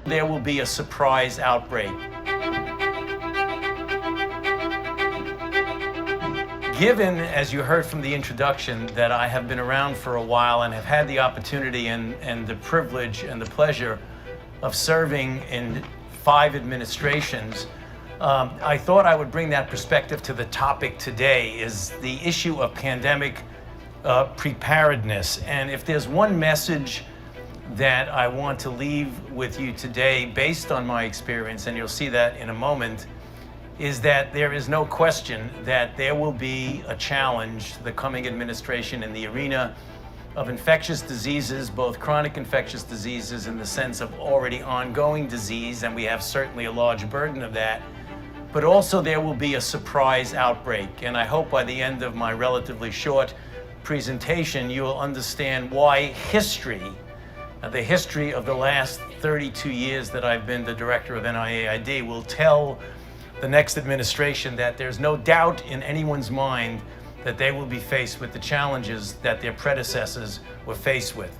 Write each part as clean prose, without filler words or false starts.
there will be a surprise outbreak. Given, as you heard from the introduction, that I have been around for a while and have had the opportunity and the privilege and the pleasure of serving in 5 administrations, I thought I would bring that perspective to the topic today, is the issue of pandemic preparedness. And if there's one message that I want to leave with you today, based on my experience, and you'll see that in a moment, is that there is no question that there will be a challenge to the coming administration in the arena of infectious diseases, both chronic infectious diseases in the sense of already ongoing disease, and we have certainly a large burden of that, but also there will be a surprise outbreak. And I hope by the end of my relatively short presentation, you will understand why history, the history of the last 32 years that I've been the director of NIAID, will tell the next administration that there's no doubt in anyone's mind that they will be faced with the challenges that their predecessors were faced with.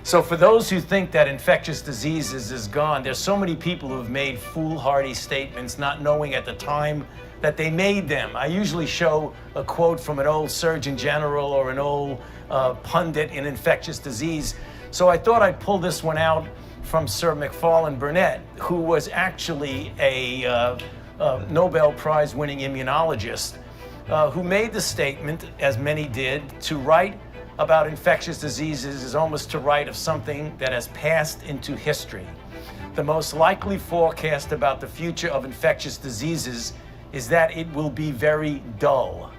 So for those who think that infectious diseases is gone, there's so many people who have made foolhardy statements not knowing at the time that they made them. I usually show a quote from an old Surgeon General or an old pundit in infectious disease. So I thought I'd pull this one out from Sir Macfarlane Burnet, who was actually a Nobel Prize winning immunologist, who made the statement, as many did, to write about infectious diseases is almost to write of something that has passed into history. The most likely forecast about the future of infectious diseases is that it will be very dull,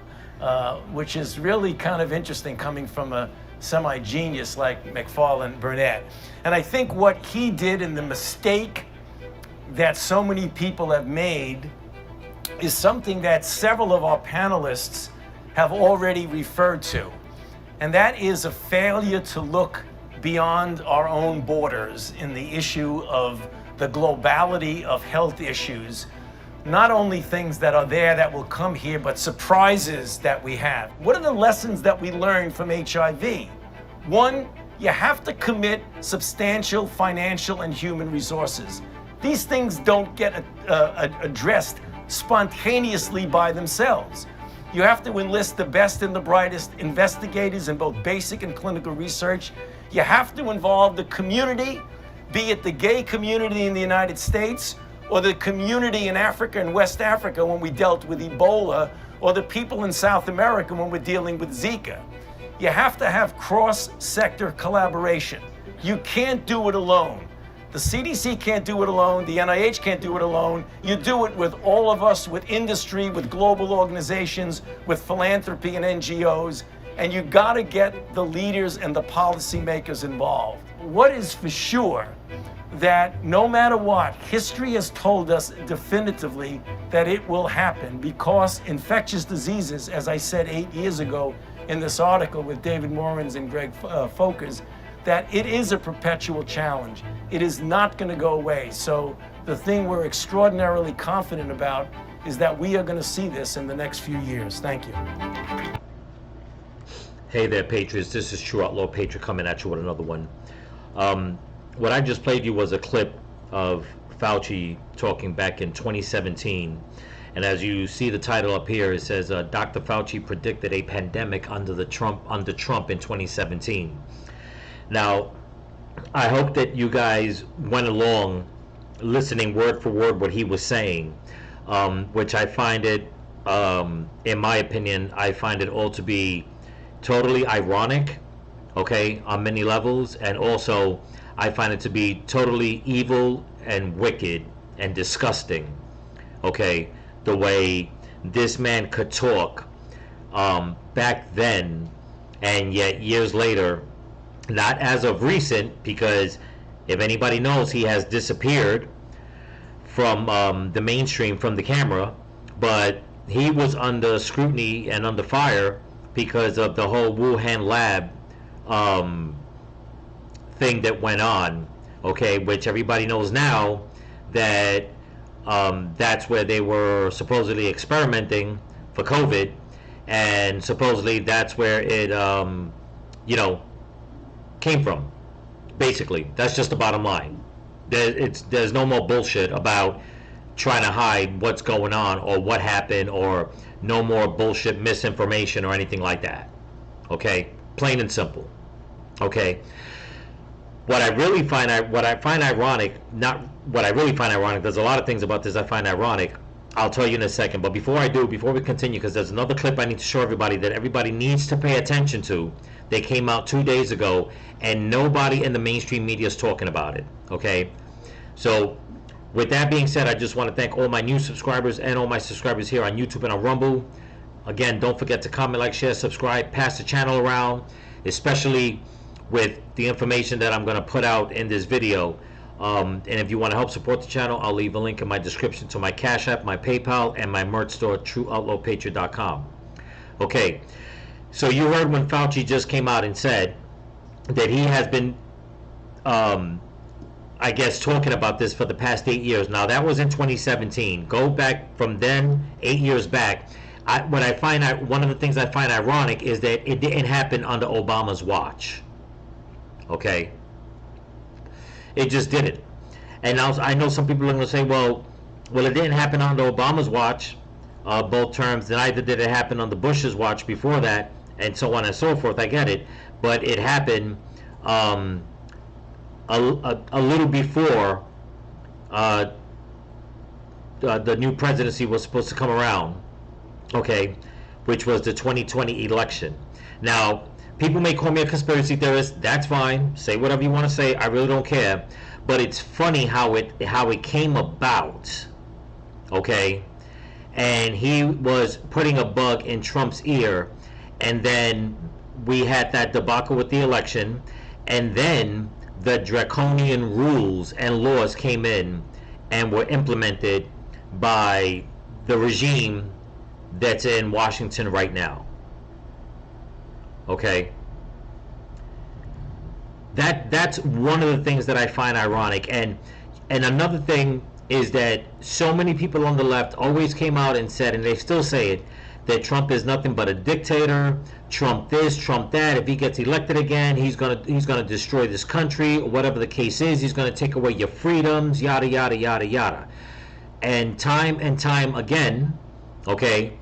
which is really kind of interesting coming from a semi-genius like Macfarlane Burnet. And I think what he did, and the mistake that so many people have made, is something that several of our panelists have already referred to. And that is a failure to look beyond our own borders in the issue of the globality of health issues. Not only things that are there that will come here, but surprises that we have. What are the lessons that we learned from HIV? One, you have to commit substantial financial and human resources. These things don't get addressed spontaneously by themselves. You have to enlist the best and the brightest investigators in both basic and clinical research. You have to involve the community, be it the gay community in the United States, or the community in Africa and West Africa when we dealt with Ebola, or the people in South America when we're dealing with Zika. You have to have cross-sector collaboration. You can't do it alone. The CDC can't do it alone. The NIH can't do it alone. You do it with all of us, with industry, with global organizations, with philanthropy and NGOs, and you gotta get the leaders and the policymakers involved. What is for sure, that no matter what, history has told us definitively that it will happen, because infectious diseases, as I said 8 years ago in this article with David Morans and Greg Folkers, that it is a perpetual challenge. It is not going to go away. So the thing we're extraordinarily confident about is that we are going to see this in the next few years. Thank you. Hey there, Patriots. This is True Outlaw Patriot coming at you with another one. What I just played you was a clip of Fauci talking back in 2017. And as you see the title up here, it says, Dr. Fauci predicted a pandemic under Trump in 2017. Now, I hope that you guys went along listening word for word what he was saying, which I find it, in my opinion, I find it all to be totally ironic, okay, on many levels, and also I find it to be totally evil and wicked and disgusting, okay, the way this man could talk back then, and yet years later, not as of recent, because if anybody knows, he has disappeared from the mainstream, from the camera, but he was under scrutiny and under fire because of the whole Wuhan lab thing that went on, okay, which everybody knows now that that's where they were supposedly experimenting for COVID, and supposedly that's where it, you know, came from. Basically, that's just the bottom line. There's no more bullshit about trying to hide what's going on or what happened, or no more bullshit misinformation or anything like that. Okay, plain and simple. Okay. What I find ironic, not what I really find ironic. There's a lot of things about this I find ironic. I'll tell you in a second. But before we continue, because there's another clip I need to show everybody that everybody needs to pay attention to. They came out 2 days ago, and nobody in the mainstream media is talking about it. Okay, so with that being said, I just want to thank all my new subscribers and all my subscribers here on YouTube and on Rumble. Again, don't forget to comment, like, share, subscribe, pass the channel around, especially with the information that I'm going to put out in this video. And if you want to help support the channel, I'll leave a link in my description to my Cash App, my PayPal, and my merch store, TrueOutlawPatriot.com. Okay, so you heard when Fauci just came out and said that he has been, I guess, talking about this for the past 8 years. Now, that was in 2017. Go back from then, 8 years back. One of the things I find ironic is that it didn't happen under Obama's watch. Okay, it just didn't. And now I know some people are going to say, well, it didn't happen under Obama's watch, both terms. Neither did it happen on the Bush's watch before that, and so on and so forth. I get it, but it happened a little before the new presidency was supposed to come around. Okay, which was the 2020 election. Now, people may call me a conspiracy theorist. That's fine. Say whatever you want to say. I really don't care. But it's funny how it came about. Okay, and he was putting a bug in Trump's ear, and then we had that debacle with the election, and then the draconian rules and laws came in and were implemented by the regime that's in Washington right now. Okay, that's one of the things that I find ironic. And another thing is that so many people on the left always came out and said, and they still say it, that Trump is nothing but a dictator. Trump this, Trump that. If he gets elected again, he's gonna destroy this country, or whatever the case is. He's gonna take away your freedoms, yada yada yada yada. And time again, okay,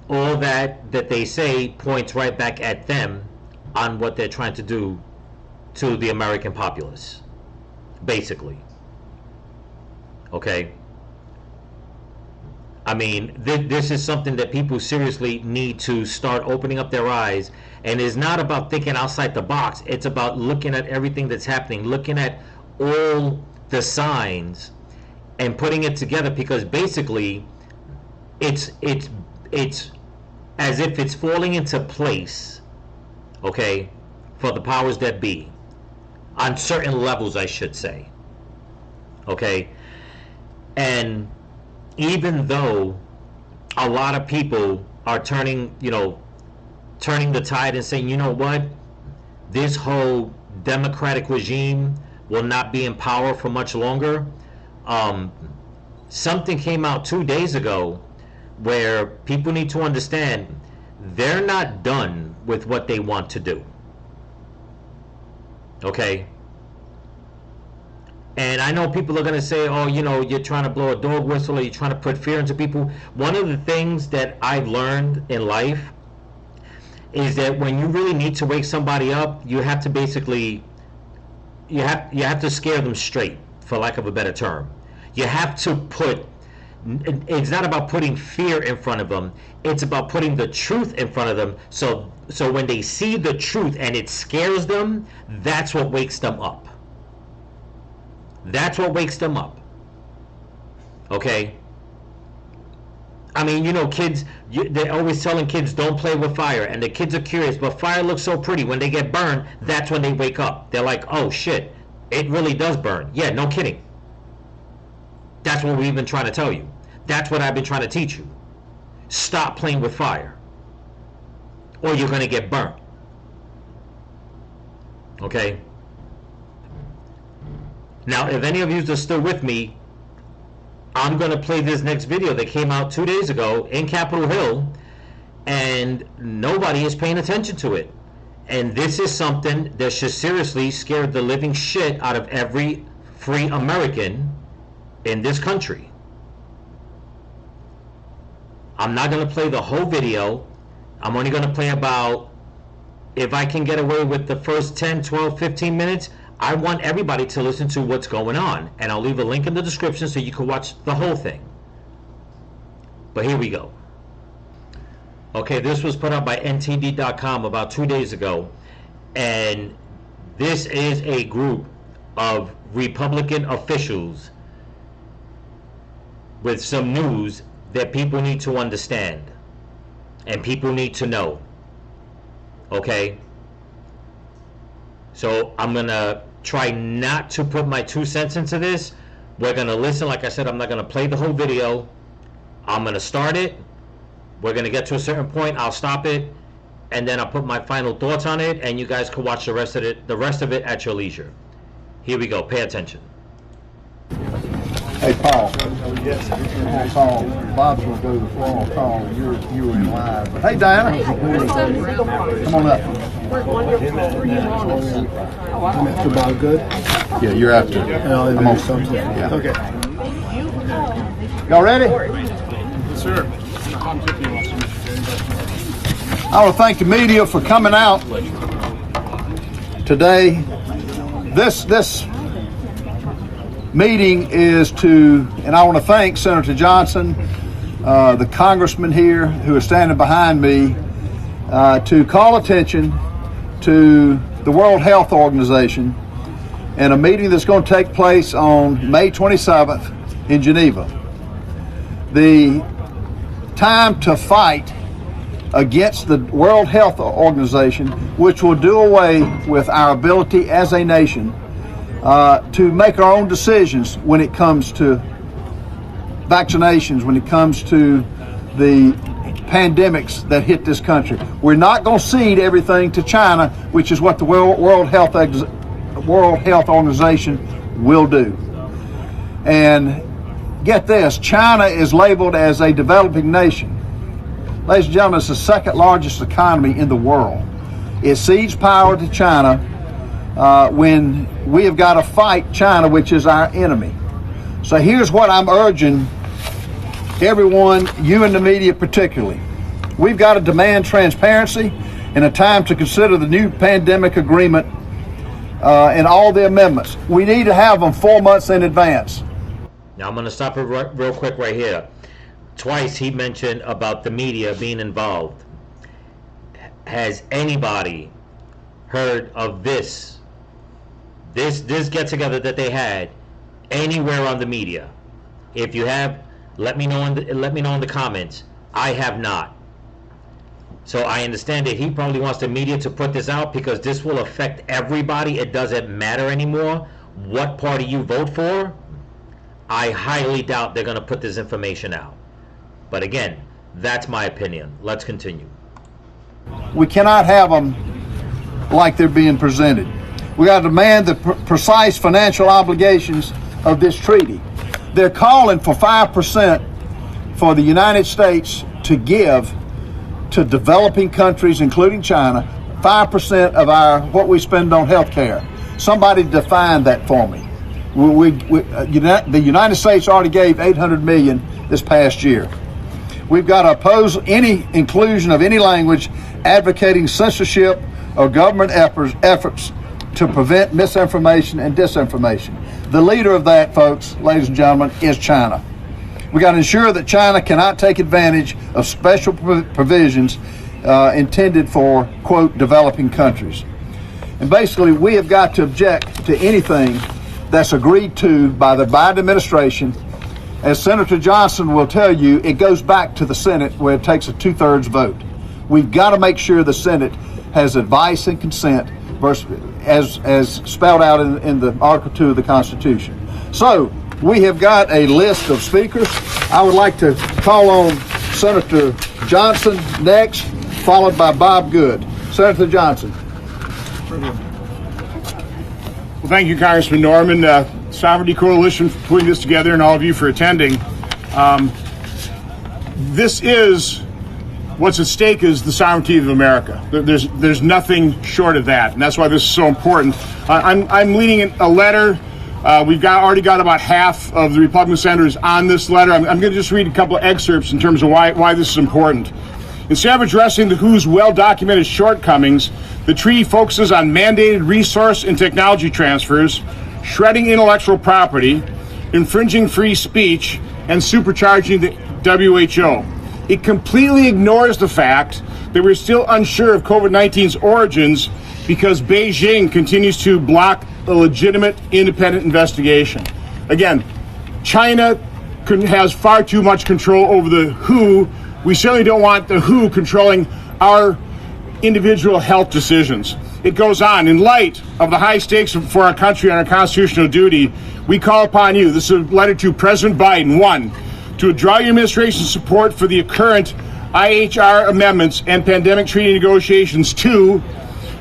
all that they say points right back at them on what they're trying to do to the American populace, basically. Okay, I mean, this is something that people seriously need to start opening up their eyes. And it's not about thinking outside the box. It's about looking at everything that's happening, looking at all the signs and putting it together, because basically it's as if it's falling into place, okay, for the powers that be, on certain levels, I should say. Okay, and even though a lot of people are turning the tide and saying, you know what, this whole democratic regime will not be in power for much longer. Something came out 2 days ago where people need to understand they're not done with what they want to do. Okay? And I know people are going to say, oh, you're trying to blow a dog whistle, or you're trying to put fear into people. One of the things that I've learned in life is that when you really need to wake somebody up, you have to basically, you have to scare them straight, for lack of a better term. You have to it's not about putting fear in front of them, it's about putting the truth in front of them, so when they see the truth and it scares them, that's what wakes them up. That's what wakes them up. Okay? I mean, kids, they're always telling kids don't play with fire, and the kids are curious, but fire looks so pretty. When they get burned, that's when they wake up. They're like, oh shit, it really does burn. Yeah, no kidding. That's what we've been trying to tell you. That's what I've been trying to teach you. Stop playing with fire, or you're going to get burnt. Okay? Now, if any of you are still with me, I'm going to play this next video that came out 2 days ago in Capitol Hill, and nobody is paying attention to it. And this is something that should seriously scare the living shit out of every free American in this country. I'm not going to play the whole video. I'm only going to play about, if I can get away with the first 10, 12, 15 minutes, I want everybody to listen to what's going on. And I'll leave a link in the description so you can watch the whole thing. But here we go. Okay, this was put out by N.T.D.com about 2 days ago. And this is a group of Republican officials with some news that people need to understand and people need to know. Okay? So I'm gonna try not to put my 2 cents into this. We're gonna listen. Like I said, I'm not gonna play the whole video. I'm gonna start it. We're gonna get to a certain point. I'll stop it, and then I'll put my final thoughts on it, and you guys can watch the rest of it at your leisure. Here we go. Pay attention. Hey, Paul. Yes. We'll call. Bob's going to go to the floor on call. You were in live. But hey, Diana. Come on up. To Bob Good? Yeah, you're after. I'm on something. Yeah. Okay. Y'all ready? Yes, sir. I want to thank the media for coming out today. This meeting is to, and I want to thank Senator Johnson, the congressman here who is standing behind me, to call attention to the World Health Organization and a meeting that's going to take place on May 27th in Geneva. The time to fight against the World Health Organization, which will do away with our ability as a nation to make our own decisions when it comes to vaccinations, when it comes to the pandemics that hit this country. We're not going to cede everything to China, which is what the World Health Organization will do. And get this, China is labeled as a developing nation. Ladies and gentlemen, it's the second largest economy in the world. It cedes power to China when we have got to fight China, which is our enemy. So here's what I'm urging everyone, you and the media particularly. We've got to demand transparency and a time to consider the new pandemic agreement and all the amendments. We need to have them 4 months in advance. Now I'm going to stop it real quick right here. Twice he mentioned about the media being involved. Has anybody heard of this get-together that they had anywhere on the media? If you have, let me know in the comments. I have not. So I understand that he probably wants the media to put this out because this will affect everybody. It doesn't matter anymore what party you vote for. I highly doubt they're going to put this information out. But again, that's my opinion. Let's continue. We cannot have them like they're being presented. We got to demand the precise financial obligations of this treaty. They're calling for 5% for the United States to give to developing countries, including China, 5% of what we spend on health care. Somebody define that for me. The United States already gave $800 million this past year. We've got to oppose any inclusion of any language advocating censorship or government efforts to prevent misinformation and disinformation. The leader of that, folks, ladies and gentlemen, is China. We got to ensure that China cannot take advantage of special provisions intended for, quote, developing countries. And basically, we have got to object to anything that's agreed to by the Biden administration. As Senator Johnson will tell you, it goes back to the Senate where it takes a 2/3 vote. We've got to make sure the Senate has advice and consent as spelled out in the Article 2 of the Constitution. So we have got a list of speakers. I would like to call on Senator Johnson next, followed by Bob Good. Senator Johnson. Well, thank you, Congressman Norman. Sovereignty Coalition for putting this together and all of you for attending. This is, what's at stake is the sovereignty of America. There's nothing short of that, and that's why this is so important. I'm leading a letter We've already got about half of the Republican senators on this letter. I'm going to just read a couple of excerpts in terms of why this is important. Instead of addressing the WHO's well-documented shortcomings, the treaty focuses on mandated resource and technology transfers, shredding intellectual property, infringing free speech, and supercharging the WHO. It completely ignores the fact that we're still unsure of COVID-19's origins because Beijing continues to block a legitimate independent investigation. Again, China has far too much control over the WHO. We certainly don't want the WHO controlling our individual health decisions. It goes on. In light of the high stakes for our country and our constitutional duty, we call upon you, this is a letter to President Biden, 1, to withdraw your administration's support for the current IHR amendments and pandemic treaty negotiations. 2,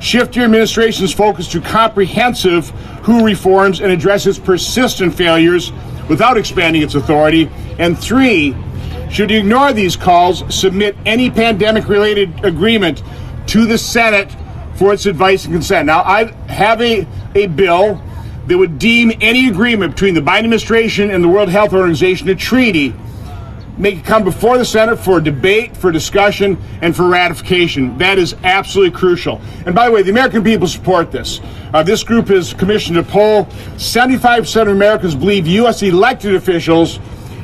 shift your administration's focus to comprehensive WHO reforms and address its persistent failures without expanding its authority. And 3, should you ignore these calls, submit any pandemic-related agreement to the Senate for its advice and consent. Now, I have a bill that would deem any agreement between the Biden administration and the World Health Organization a treaty, make it come before the Senate for debate, for discussion, and for ratification. That is absolutely crucial. And by the way, the American people support this. This group is commissioned a poll. 75% of Americans believe U.S. elected officials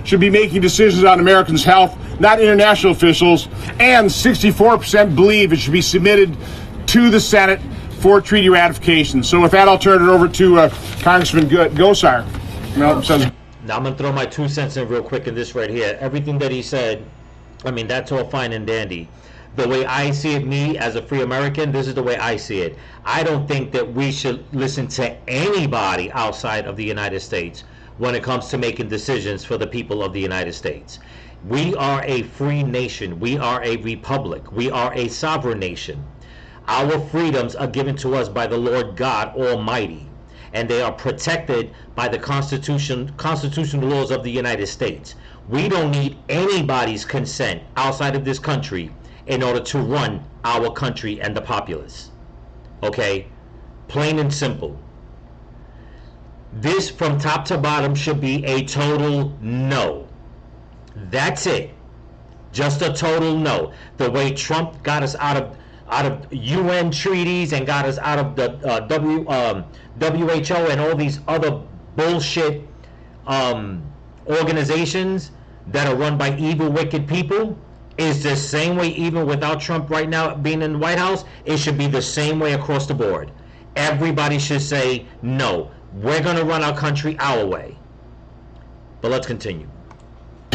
should be making decisions on Americans' health, not international officials, and 64% believe it should be submitted to the Senate for treaty ratification. So with that, I'll turn it over to Congressman Gosar. Now I'm going to throw my 2 cents in real quick in this right here. Everything that he said, I mean, that's all fine and dandy. The way I see it, me as a free American, this is the way I see it. I don't think that we should listen to anybody outside of the United States when it comes to making decisions for the people of the United States. We are a free nation. We are a republic. We are a sovereign nation. Our freedoms are given to us by the Lord God Almighty, and they are protected by the constitutional laws of the United States. We don't need anybody's consent outside of this country in order to run our country and the populace. Okay? Plain and simple. This from top to bottom should be a total no. That's it. Just a total no. The way Trump got us out of UN treaties and got us out of the W.H.O. and all these other bullshit organizations that are run by evil, wicked people is the same way. Even without Trump right now being in the White House, it should be the same way across the board. Everybody should say no. We're going to run our country our way. But let's continue.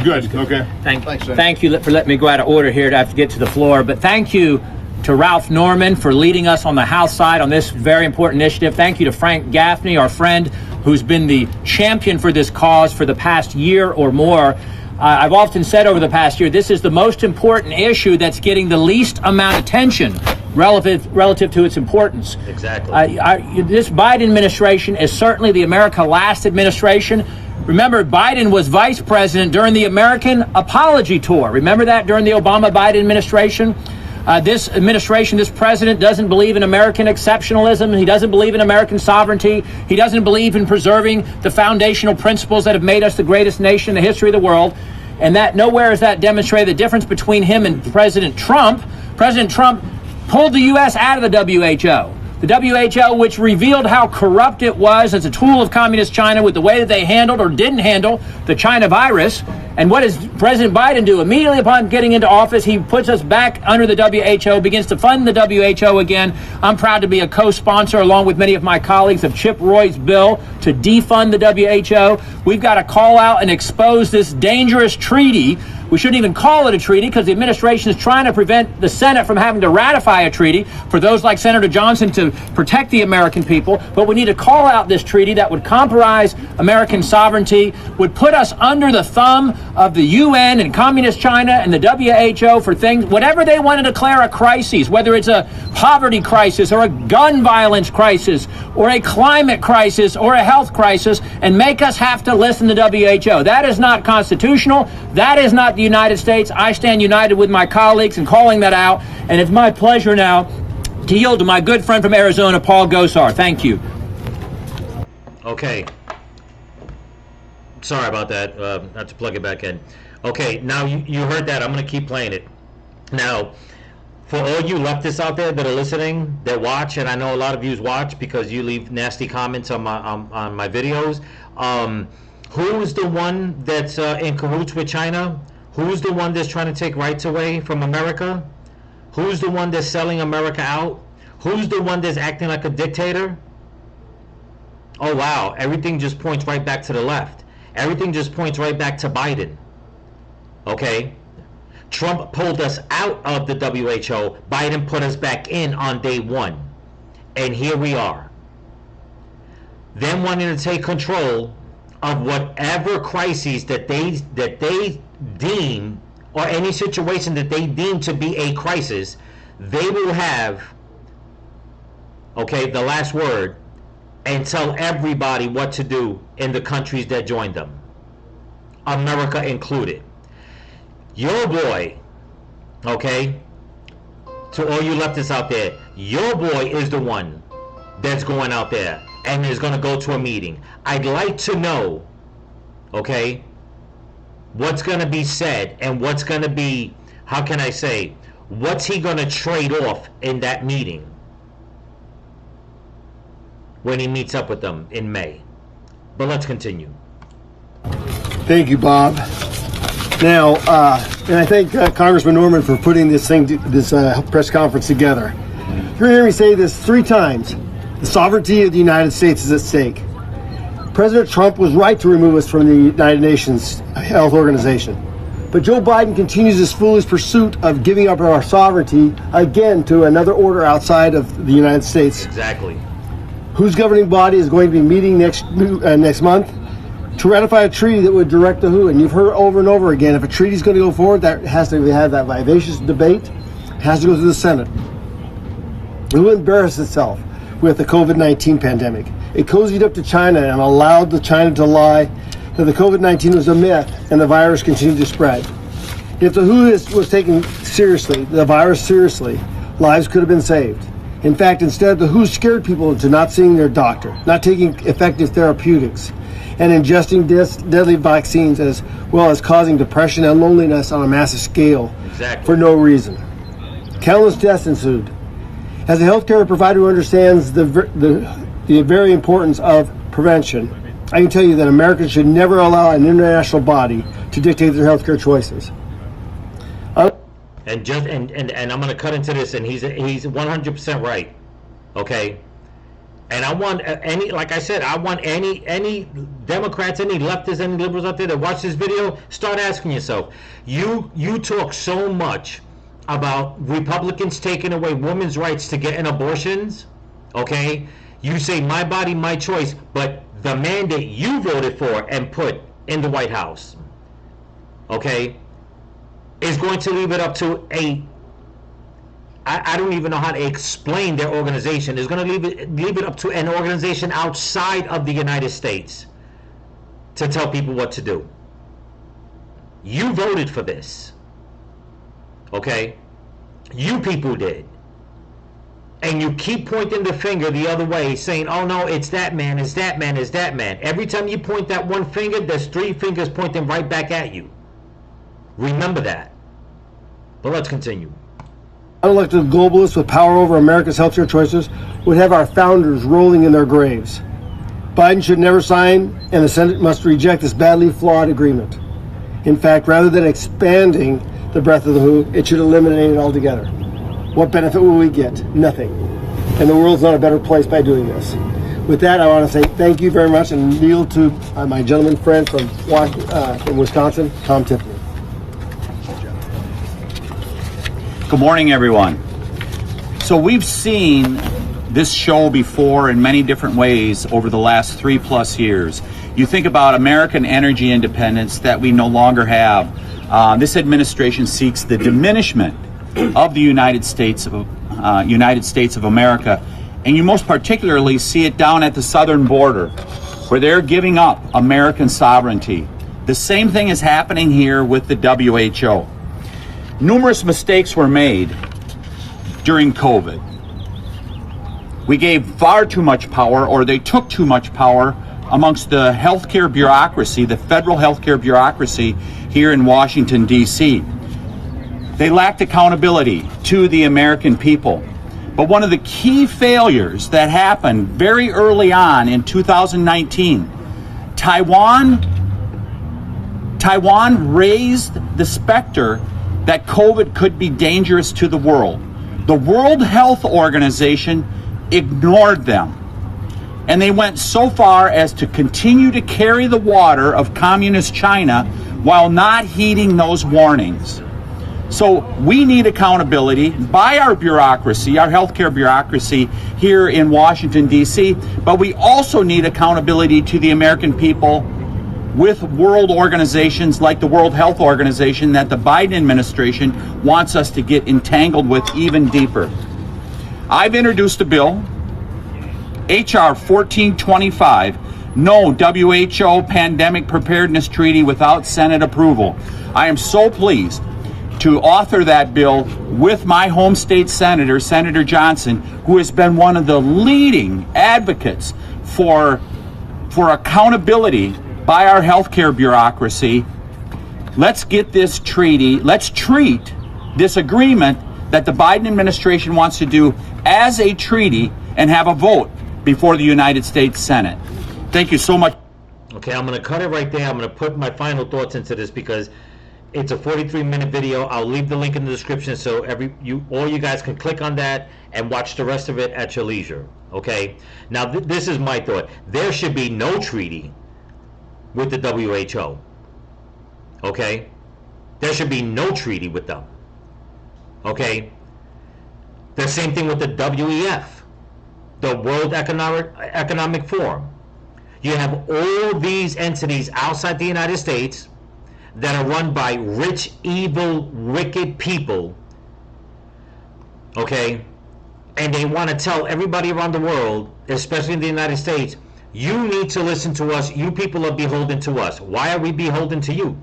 Good. Okay. Thank you for letting me go out of order here to have to get to the floor. But thank you to Ralph Norman for leading us on the House side on this very important initiative. Thank you to Frank Gaffney, our friend, who's been the champion for this cause for the past year or more. I've often said over the past year, this is the most important issue that's getting the least amount of attention relative to its importance. Exactly. This Biden administration is certainly the America Last administration. Remember, Biden was vice president during the American Apology Tour. Remember that during the Obama-Biden administration? This administration, this president doesn't believe in American exceptionalism. He doesn't believe in American sovereignty. He doesn't believe in preserving the foundational principles that have made us the greatest nation in the history of the world. And that nowhere is that demonstrated. The difference between him and President Trump pulled the U.S. out of the WHO. The WHO, which revealed how corrupt it was as a tool of communist China with the way that they handled or didn't handle the China virus. And what does President Biden do? Immediately upon getting into office, he puts us back under the WHO, begins to fund the WHO again. I'm proud to be a co-sponsor, along with many of my colleagues, of Chip Roy's bill to defund the WHO. We've got to call out and expose this dangerous treaty. We shouldn't even call it a treaty because the administration is trying to prevent the Senate from having to ratify a treaty for those like Senator Johnson to protect the American people. But we need to call out this treaty that would compromise American sovereignty, would put us under the thumb of the UN and Communist China and the WHO for things, whatever they want to declare a crisis, whether it's a poverty crisis or a gun violence crisis or a climate crisis or a health crisis, and make us have to listen to WHO. That is not constitutional. That is not the United States. I stand united with my colleagues in calling that out, and it's my pleasure now to yield to my good friend from Arizona, Paul Gosar. Thank you. Okay, Sorry about that. Not to plug it back in. Okay, now you heard that. I'm going to keep playing it. Now, for all you leftists out there that are listening, that watch, and I know a lot of you watch because you leave nasty comments on my videos. Who's the one that's in cahoots with China? Who's the one that's trying to take rights away from America? Who's the one that's selling America out? Who's the one that's acting like a dictator? Oh wow, everything just points right back to the left. Everything just points right back to Biden. Okay? Trump pulled us out of the WHO. Biden put us back in on day one. And here we are. Them wanting to take control of whatever crises that they deem, or any situation that they deem to be a crisis, they will have, okay, the last word, and tell everybody what to do in the countries that joined them, America included. Your boy, okay, to all you leftists out there, your boy is the one that's going out there and is going to go to a meeting. I'd like to know, okay, what's going to be said and what's going to be, how can I say, what's he going to trade off in that meeting when he meets up with them in May. But let's continue. Thank you, Bob. Now, and I thank Congressman Norman for putting this press conference together. You're going to hear me say this 3 times. The sovereignty of the United States is at stake. President Trump was right to remove us from the United Nations Health Organization. But Joe Biden continues his foolish pursuit of giving up our sovereignty again to another order outside of the United States. Exactly. Whose governing body is going to be meeting next month to ratify a treaty that would direct the WHO. And you've heard over and over again, if a treaty is going to go forward, that has to have that vivacious debate, has to go through the Senate. It will embarrass itself with the COVID-19 pandemic. It cozied up to China and allowed the China to lie that the COVID-19 was a myth and the virus continued to spread. If the WHO was taken seriously, the virus seriously, lives could have been saved. In fact, instead, the WHO scared people into not seeing their doctor, not taking effective therapeutics, and ingesting deadly vaccines, as well as causing depression and loneliness on a massive scale. Exactly. For no reason. Countless deaths ensued. As a healthcare provider who understands the very importance of prevention, I can tell you that Americans should never allow an international body to dictate their healthcare choices. And I'm going to cut into this, and he's 100% right, okay? And I want like I said, I want any Democrats, any leftists, any liberals out there that watch this video, start asking yourself, you talk so much about Republicans taking away women's rights to get abortions, okay? You say my body, my choice, but the mandate you voted for and put in the White House, okay, is going to leave it up to I don't even know how to explain their organization. Is going to leave it up to an organization outside of the United States to tell people what to do. You voted for this, okay? You people did. And you keep pointing the finger the other way, saying, oh no, it's that man, it's that man, it's that man. Every time you point that one finger, there's 3 fingers pointing right back at you. Remember that. But let's continue. Unelected globalists with power over America's healthcare choices would have our founders rolling in their graves. Biden should never sign, and the Senate must reject this badly flawed agreement. In fact, rather than expanding the breadth of the WHO, it should eliminate it altogether. What benefit will we get? Nothing. And the world's not a better place by doing this. With that, I want to say thank you very much and kneel to my gentleman friend from Wisconsin, Tom Tiffany. Good morning, everyone. So we've seen this show before in many different ways over the last 3+ years. You think about American energy independence that we no longer have. This administration seeks the diminishment of the United States of America, and you most particularly see it down at the southern border, where they're giving up American sovereignty. The same thing is happening here with the WHO. Numerous mistakes were made during COVID. We gave far too much power, or they took too much power amongst the healthcare bureaucracy, the federal healthcare bureaucracy here in Washington, D.C. They lacked accountability to the American people. But one of the key failures that happened very early on in 2019, Taiwan raised the specter that COVID could be dangerous to the world. The World Health Organization ignored them. And they went so far as to continue to carry the water of communist China while not heeding those warnings. So we need accountability by our bureaucracy, our healthcare bureaucracy here in Washington, D.C., but we also need accountability to the American people with world organizations like the World Health Organization that the Biden administration wants us to get entangled with even deeper. I've introduced a bill, H.R. 1425, no WHO pandemic preparedness treaty without Senate approval. I am so pleased to author that bill with my home state senator, Senator Johnson, who has been one of the leading advocates for accountability by our healthcare bureaucracy. Let's get this treaty, let's treat this agreement that the Biden administration wants to do as a treaty and have a vote before the United States Senate. Thank you so much. Okay, I'm going to cut it right there. I'm going to put my final thoughts into this because it's a 43-minute video. I'll leave the link in the description so all you guys can click on that and watch the rest of it at your leisure. Okay? Now, this is my thought. There should be no treaty with the WHO. Okay? There should be no treaty with them. Okay? The same thing with the WEF, the World Economic Forum. You have all these entities outside the United States that are run by rich, evil, wicked people, okay? And they want to tell everybody around the world, especially in the United States, you need to listen to us. You people are beholden to us. Why are we beholden to you?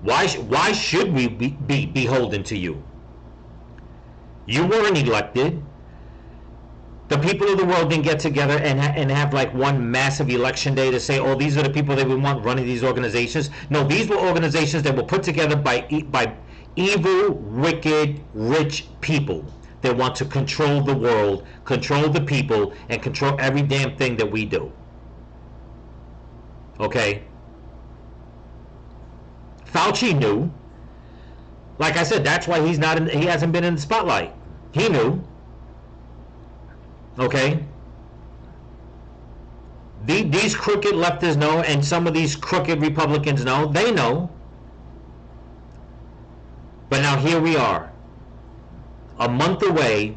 Why should we be beholden to you? You weren't elected. The people of the world didn't get together and have like one massive election day to say, oh, these are the people that we want running these organizations. No, these were organizations that were put together by evil, wicked, rich people that want to control the world, control the people, and control every damn thing that we do. Okay? Fauci knew. Like I said, that's why he hasn't been in the spotlight. He knew. Okay? These crooked leftists know, and some of these crooked Republicans know. They know. But now here we are, a month away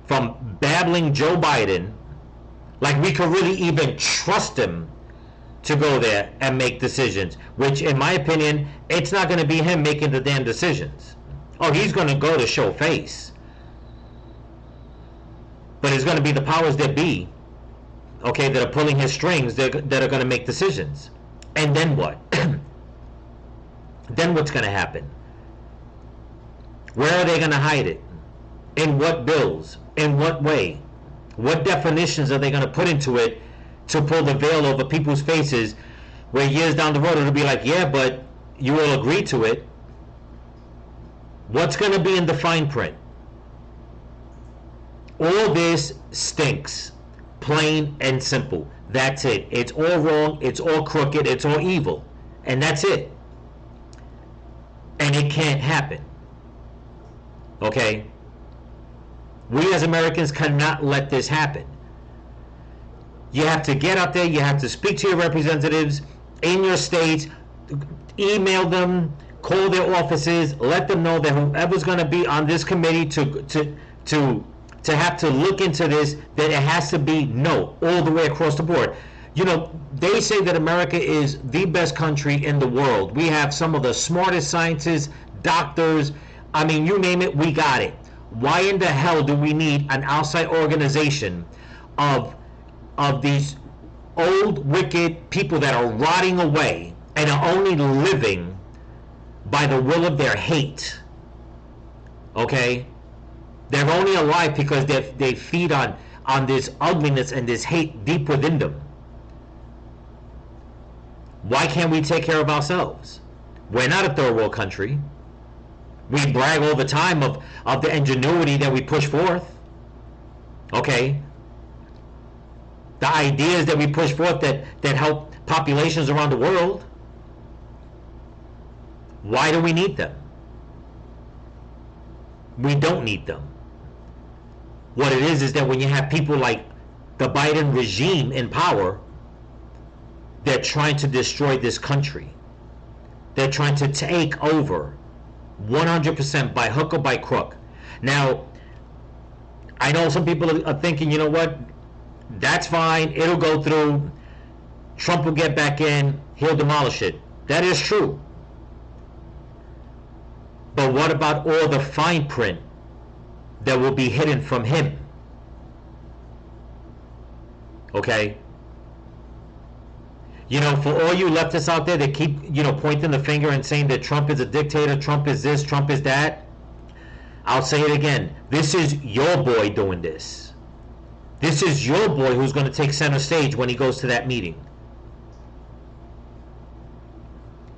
from babbling Joe Biden, like we could really even trust him to go there and make decisions, which in my opinion, it's not going to be him making the damn decisions. Oh, he's going to go to show face. But it's going to be the powers that be, okay, that are pulling his strings that are going to make decisions. And then what? Then what's going to happen? Where are they going to hide it? In what bills? In what way? What definitions are they going to put into it to pull the veil over people's faces, where years down the road it'll be like, yeah, but you will agree to it. What's going to be in the fine print? All this stinks, plain and simple. That's it. It's all wrong, it's all crooked, it's all evil. And that's it. And it can't happen. Okay? We as Americans cannot let this happen. You have to get out there, you have to speak to your representatives in your states, email them, call their offices, let them know that whoever's going to be on this committee to have to look into this, that it has to be no, all the way across the board. You know, they say that America is the best country in the world. We have some of the smartest scientists, doctors, I mean, you name it, we got it. Why in the hell do we need an outside organization of these old, wicked people that are rotting away and are only living by the will of their hate? Okay? They're only alive because they feed on on this ugliness and this hate deep within them. Why can't we take care of ourselves? We're not a third world country. We brag all the time of the ingenuity that we push forth. Okay? The ideas that we push forth that help populations around the world. Why do we need them? We don't need them. What it is that when you have people like the Biden regime in power, they're trying to destroy this country. They're trying to take over 100% by hook or by crook. Now, I know some people are thinking, you know what? That's fine. It'll go through. Trump will get back in. He'll demolish it. That is true. But what about all the fine print that will be hidden from him? Okay? You know, for all you leftists out there that keep, pointing the finger and saying that Trump is a dictator, Trump is this, Trump is that, I'll say it again. This is your boy doing this. This is your boy who's going to take center stage when he goes to that meeting.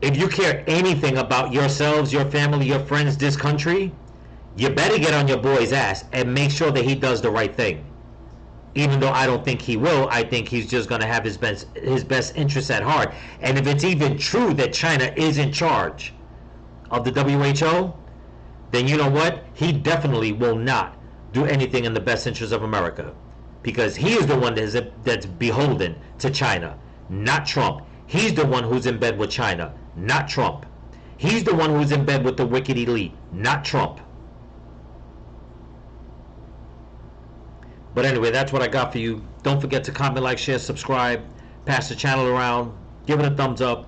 If you care anything about yourselves, your family, your friends, this country, you better get on your boy's ass and make sure that he does the right thing. Even though I don't think he will, I think he's just going to have his best interests at heart. And if it's even true that China is in charge of the WHO, then you know what? He definitely will not do anything in the best interest of America, because he is the one that's beholden to China, not Trump. He's the one who's in bed with China, not Trump. He's the one who's in bed with the wicked elite, not Trump. But anyway, that's what I got for you. Don't forget to comment, like, share, subscribe, pass the channel around, give it a thumbs up.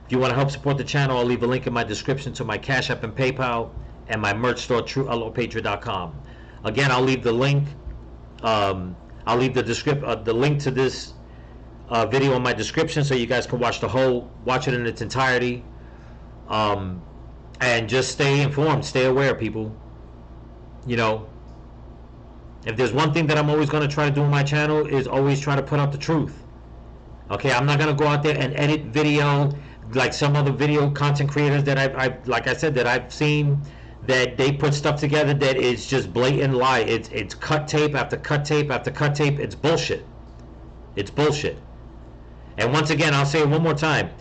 If you want to help support the channel, I'll leave a link in my description to my Cash App and PayPal and my merch store, TrueAlloPatriot.com. Again, I'll leave the link. I'll leave the link to this video in my description so you guys can watch it in its entirety. And just stay informed, stay aware, people. You know, if there's one thing that I'm always going to try to do on my channel is always try to put out the truth. Okay, I'm not going to go out there and edit video like some other video content creators that I've seen, that they put stuff together that is just blatant lie. It's cut tape after cut tape after cut tape. It's bullshit. It's bullshit. And once again, I'll say it one more time.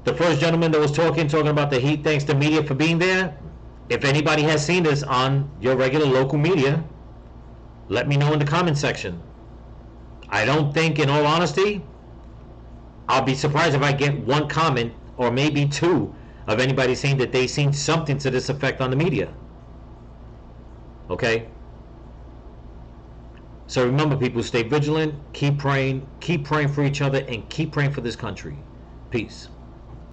The first gentleman that was talking about the heat, thanks to media for being there. If anybody has seen this on your regular local media, let me know in the comment section. I don't think, in all honesty, I'll be surprised if I get one comment or maybe two of anybody saying that they seen something to this effect on the media. Okay? So remember, people, stay vigilant, keep praying for each other, and keep praying for this country. Peace.